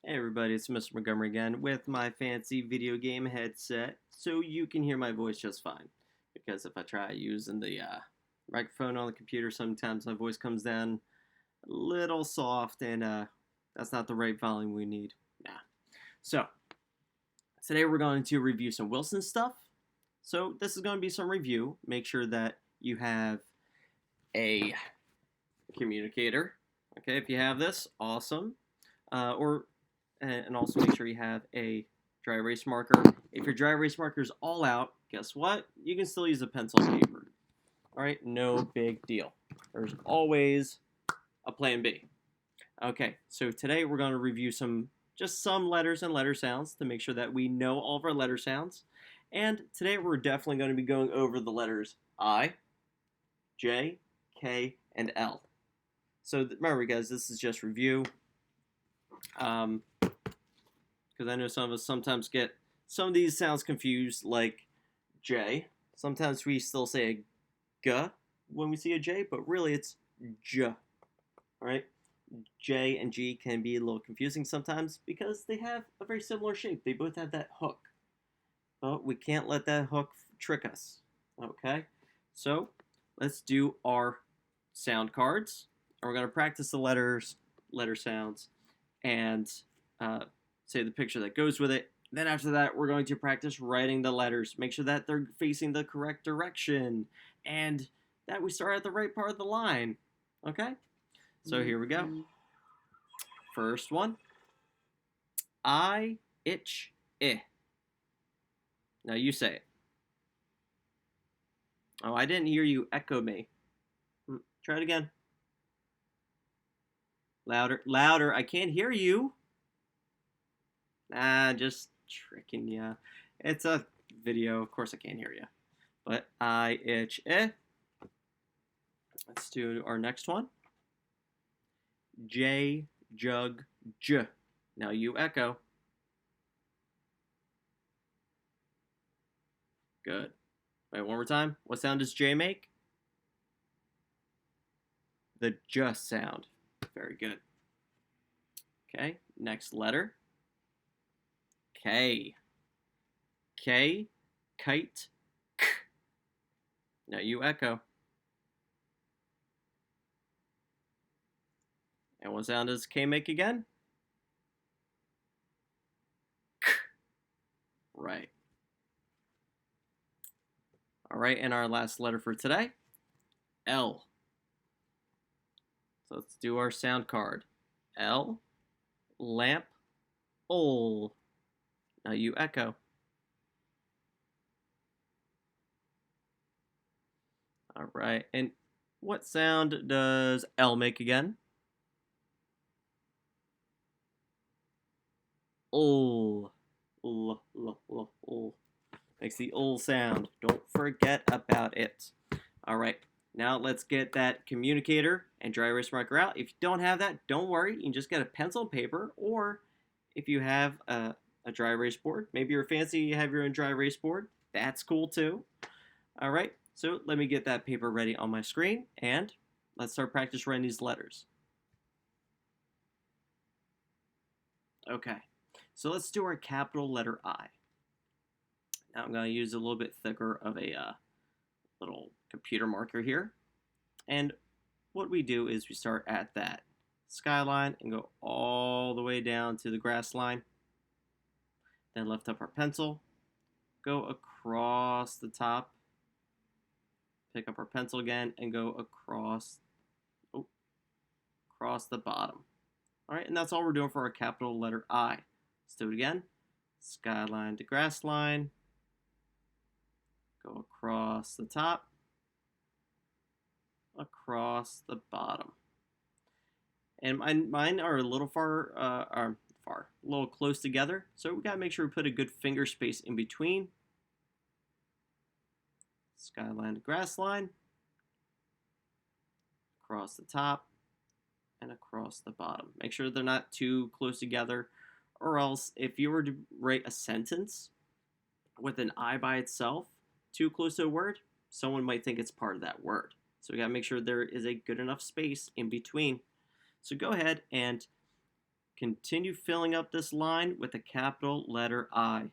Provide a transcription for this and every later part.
Hey everybody, it's Mr. Montgomery again with my fancy video game headset, so you can hear my voice just fine. Because if I try using the microphone on the computer, sometimes my voice comes down a little soft, and that's not the right volume we need. Nah. So, today we're going to review some Wilson stuff. So, this is going to be some review. Make sure that you have a communicator. Okay, if you have this, awesome. And also make sure you have a dry erase marker. If your dry erase marker is all out, guess what? You can still use a pencil and paper. All right, no big deal. There's always a plan B. Okay, so today we're going to review some letters and letter sounds to make sure that we know all of our letter sounds. And today we're definitely going to be going over the letters I, J, K, and L. So remember, guys, this is just review. Because I know some of us sometimes get some of these sounds confused, like J. Sometimes we still say a G when we see a J, but really it's J. All right? J and G can be a little confusing sometimes because they have a very similar shape. They both have that hook. But we can't let that hook trick us. Okay? So let's do our sound cards. And we're going to practice the letter sounds, and say the picture that goes with it. Then after that, we're going to practice writing the letters. Make sure that they're facing the correct direction and that we start at the right part of the line. Okay? So here we go. First one. I, itch, I. Now you say it. Oh, I didn't hear you echo me. Try it again. Louder, louder. I can't hear you. Just tricking ya. It's a video. Of course I can't hear you. But I, itch, I. Let's do our next one. J, jug, J. Now you echo. Good. Wait, one more time. What sound does J make? The J sound. Very good. Okay, next letter. K. K, kite, K. Now you echo. And what sound does K make again? K. Right. All right, and our last letter for today, L. So let's do our sound card. L, lamp, ol. Now you echo. All right, and what sound does L make again? Ol. L, l, l, ol. Makes the ol sound. Don't forget about it. All right, now let's get that communicator and dry erase marker out. If you don't have that, don't worry. You can just get a pencil and paper, or if you have a dry erase board, maybe you're fancy, you have your own dry erase board. That's cool too. All right, so let me get that paper ready on my screen, and let's start practice writing these letters. Okay, so let's do our capital letter I. Now I'm going to use a little bit thicker of a little computer marker here. And what we do is we start at that skyline and go all the way down to the grass line. Then lift up our pencil, go across the top, pick up our pencil again, and go across the bottom. All right, and that's all we're doing for our capital letter I. Let's do it again. Skyline to grass line, go across the top, across the bottom. And mine are a little a little close together, so we gotta make sure we put a good finger space in between. Skyline to grass line, across the top, and across the bottom. Make sure they're not too close together, or else if you were to write a sentence with an I by itself, too close to a word, someone might think it's part of that word. So we gotta make sure there is a good enough space in between. So go ahead and continue filling up this line with a capital letter I.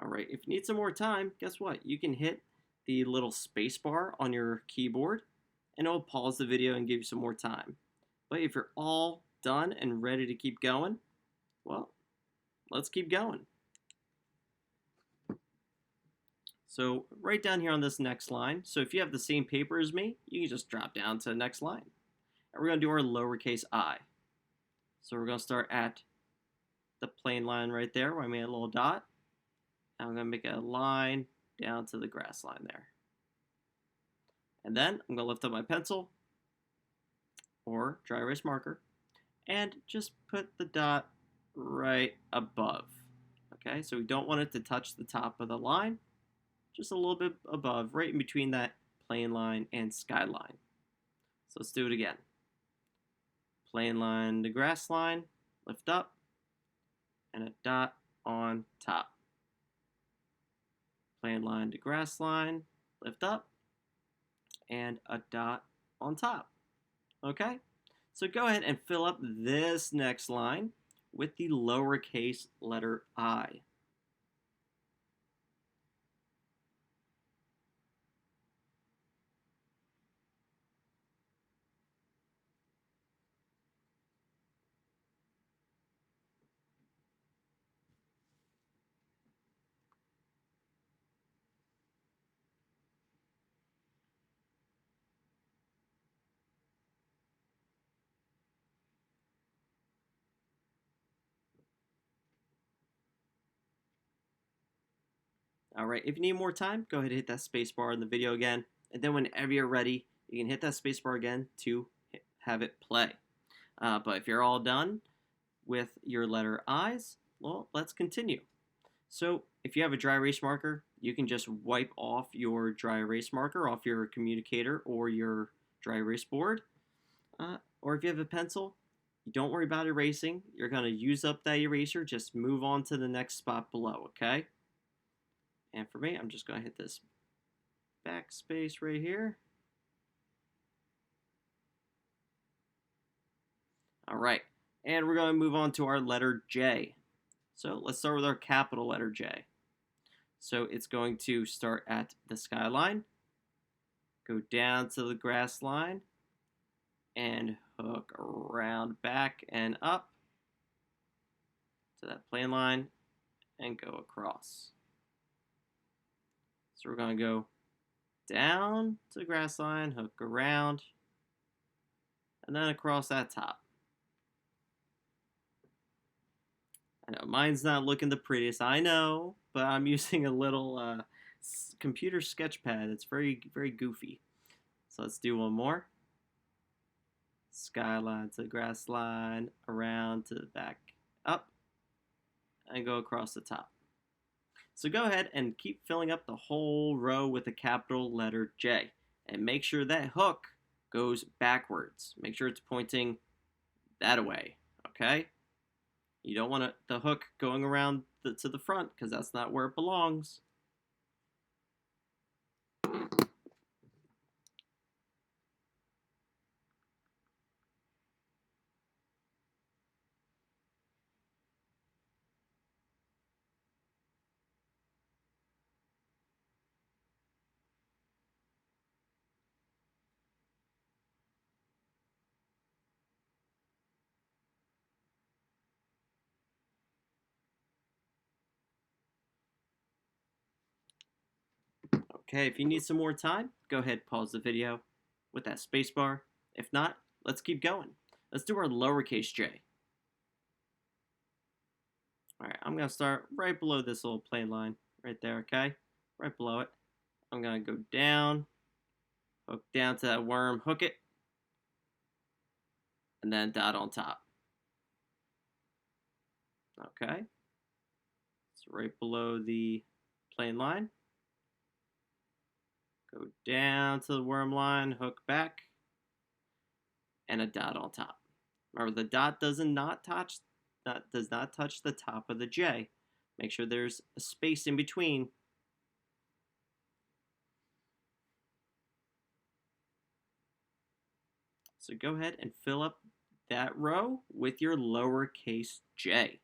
Alright, if you need some more time, guess what? You can hit the little space bar on your keyboard and it'll pause the video and give you some more time. But if you're all done and ready to keep going, well, let's keep going. So right down here on this next line, so if you have the same paper as me, you can just drop down to the next line. And we're going to do our lowercase I. So we're going to start at the plain line right there where I made a little dot. And I'm going to make a line down to the grass line there. And then I'm going to lift up my pencil or dry erase marker and just put the dot right above. Okay, so we don't want it to touch the top of the line, just a little bit above, right in between that plain line and skyline. So let's do it again. Plain line to grass line, lift up, and a dot on top. Plain line to grass line, lift up, and a dot on top. Okay? So go ahead and fill up this next line with the lowercase letter I. Alright, if you need more time, go ahead and hit that space bar in the video again. And then whenever you're ready, you can hit that space bar again to have it play. But if you're all done with your letter I's, well, let's continue. So if you have a dry erase marker, you can just wipe off your dry erase marker off your communicator or your dry erase board. Or if you have a pencil, don't worry about erasing. You're going to use up that eraser. Just move on to the next spot below, okay? And for me, I'm just going to hit this backspace right here. All right, and we're going to move on to our letter J. So let's start with our capital letter J. So it's going to start at the skyline, go down to the grass line, and hook around back and up to that plain line and go across. So we're going to go down to the grass line, hook around, and then across that top. I know mine's not looking the prettiest, I know, but I'm using a little computer sketch pad. It's very, very goofy. So let's do one more. Skyline to the grass line, around to the back, up, and go across the top. So go ahead and keep filling up the whole row with a capital letter J. And make sure that hook goes backwards. Make sure it's pointing that way, okay? You don't want the hook going around to the front because that's not where it belongs. Okay, if you need some more time, go ahead, pause the video with that spacebar. If not, let's keep going. Let's do our lowercase j. Alright, I'm going to start right below this little plain line right there, okay? Right below it. I'm going to go down, hook down to that worm, hook it, and then dot on top. Okay? It's right below the plain line. Go down to the worm line, hook back, and a dot on top. Remember, the dot does not touch the top of the J. Make sure there's a space in between. So go ahead and fill up that row with your lowercase j.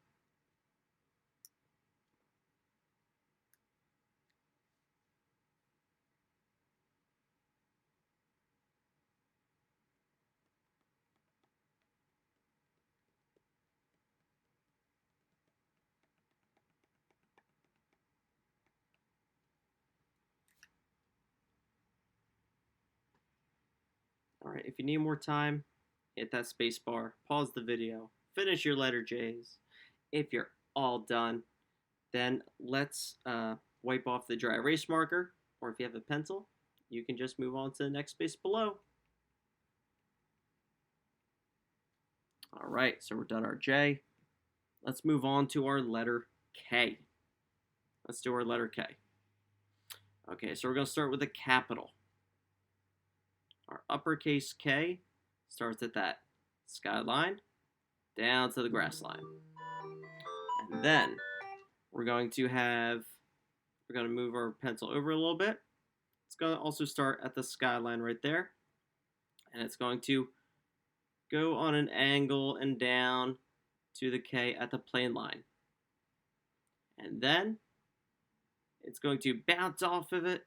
Alright, if you need more time, hit that space bar, pause the video, finish your letter J's. If you're all done, then let's wipe off the dry erase marker, or if you have a pencil, you can just move on to the next space below. Alright, so we're done our J. Let's move on to our letter K. Let's do our letter K. Okay, so we're going to start with a capital. Our uppercase K starts at that skyline down to the grass line. And then we're going to move our pencil over a little bit. It's going to also start at the skyline right there. And it's going to go on an angle and down to the K at the plane line. And then it's going to bounce off of it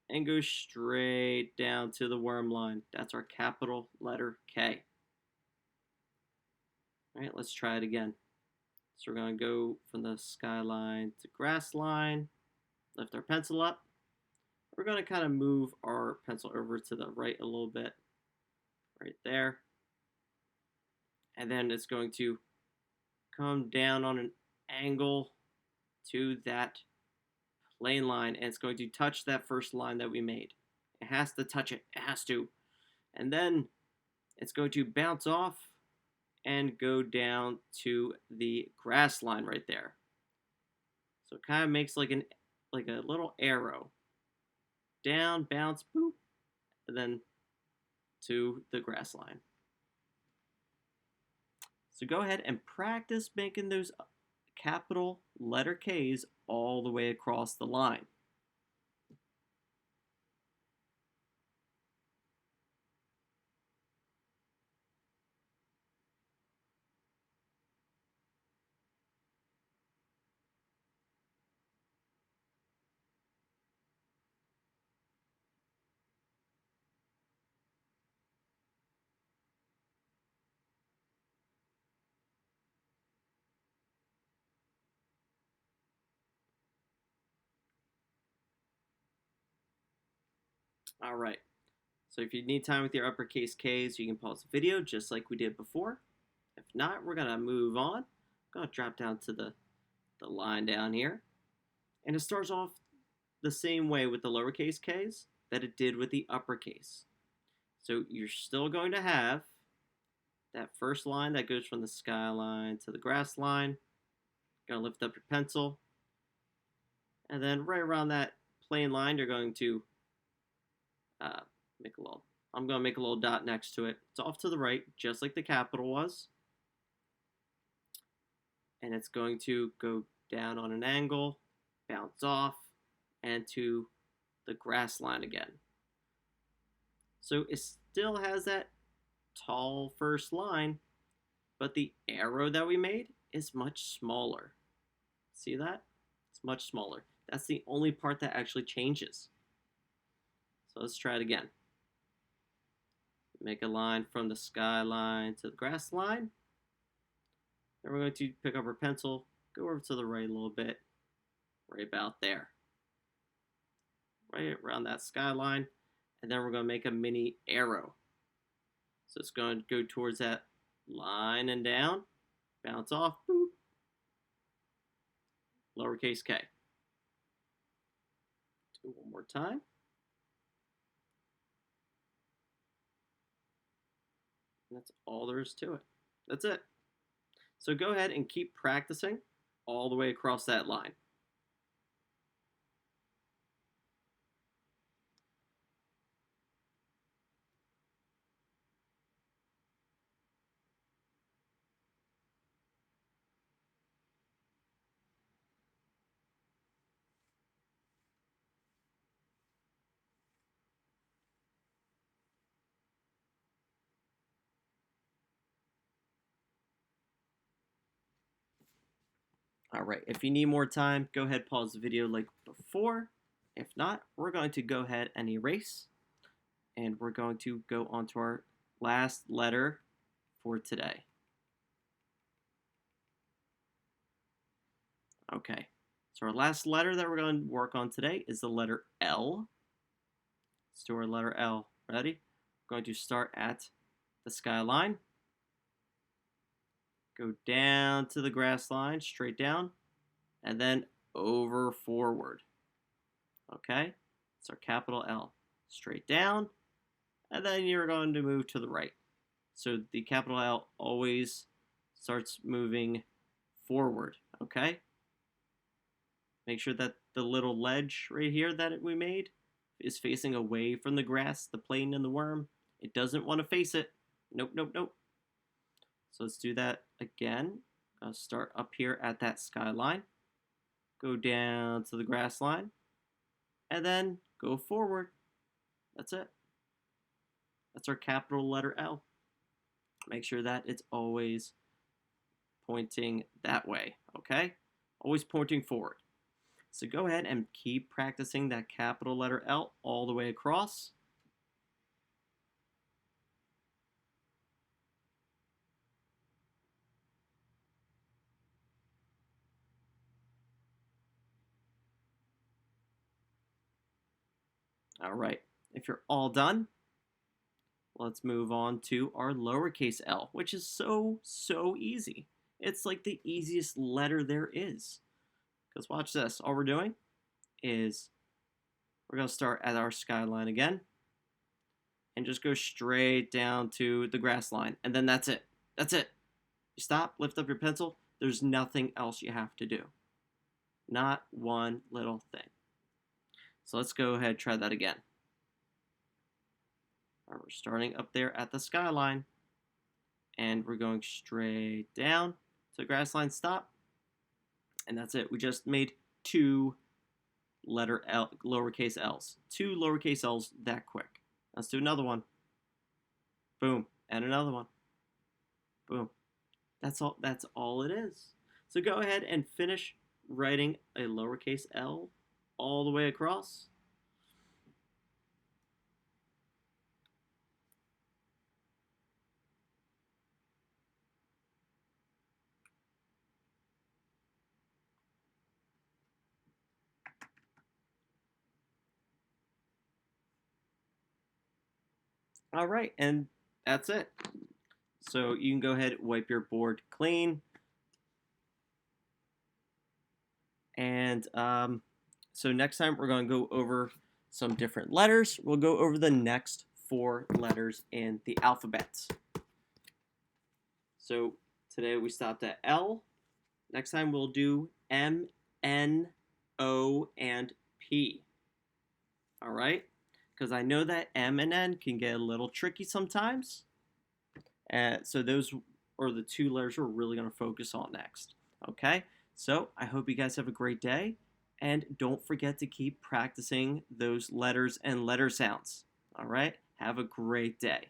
and go straight down to the worm line. That's our capital letter K. All right, let's try it again. So we're going to go from the skyline to grass line, lift our pencil up. We're going to kind of move our pencil over to the right a little bit, right there. And then it's going to come down on an angle to that plane line, and it's going to touch that first line that we made. It has to touch it. It has to. And then it's going to bounce off and go down to the grass line right there. So it kind of makes like a little arrow. Down, bounce, boop, and then to the grass line. So go ahead and practice making those capital letter K's all the way across the line. All right. So if you need time with your uppercase K's, you can pause the video just like we did before. If not, we're going to move on. I'm going to drop down to the line down here. And it starts off the same way with the lowercase k's that it did with the uppercase. So you're still going to have that first line that goes from the skyline to the grass line. You're going to lift up your pencil. And then right around that plane line, you're going to I'm going to make a little dot next to it. It's off to the right, just like the capital was. And it's going to go down on an angle, bounce off, and to the grass line again. So it still has that tall first line, but the arrow that we made is much smaller. See that? It's much smaller. That's the only part that actually changes. So let's try it again. Make a line from the skyline to the grass line. Then we're going to pick up our pencil, go over to the right a little bit, right about there. Right around that skyline. And then we're going to make a mini arrow. So it's going to go towards that line and down, bounce off, boop, lowercase k. Do it one more time. And that's all there is to it. That's it. So go ahead and keep practicing all the way across that line. Alright, if you need more time, go ahead, pause the video like before. If not, we're going to go ahead and erase. And we're going to go on to our last letter for today. Okay, so our last letter that we're going to work on today is the letter L. Let's do our letter L. Ready? We're going to start at the skyline. Go down to the grass line, straight down, and then over forward. Okay, it's our capital L. Straight down, and then you're going to move to the right. So the capital L always starts moving forward, okay? Make sure that the little ledge right here that we made is facing away from the grass, the plane, and the worm. It doesn't want to face it. Nope, nope, nope. So let's do that again. I'll start up here at that skyline. Go down to the grass line. And then go forward. That's it. That's our capital letter L. Make sure that it's always pointing that way, okay? Always pointing forward. So go ahead and keep practicing that capital letter L all the way across. All right, if you're all done, let's move on to our lowercase l, which is so easy. It's like the easiest letter there is. Because watch this, all we're doing is we're going to start at our skyline again and just go straight down to the grass line. And then that's it. That's it. You stop, lift up your pencil. There's nothing else you have to do. Not one little thing. So let's go ahead and try that again. All right, we're starting up there at the skyline. And we're going straight down to the grass line, stop. And that's it. We just made two letter L, lowercase l's. Two lowercase l's that quick. Let's do another one. Boom. And another one. Boom. That's all it is. So go ahead and finish writing a lowercase l all the way across. All right, and that's it. So you can go ahead and wipe your board clean. And so next time we're going to go over some different letters. We'll go over the next 4 letters in the alphabet. So today we stopped at L. Next time we'll do M, N, O, and P. All right? Because I know that M and N can get a little tricky sometimes. So those are the 2 letters we're really going to focus on next. Okay? So I hope you guys have a great day. And don't forget to keep practicing those letters and letter sounds. All right? Have a great day.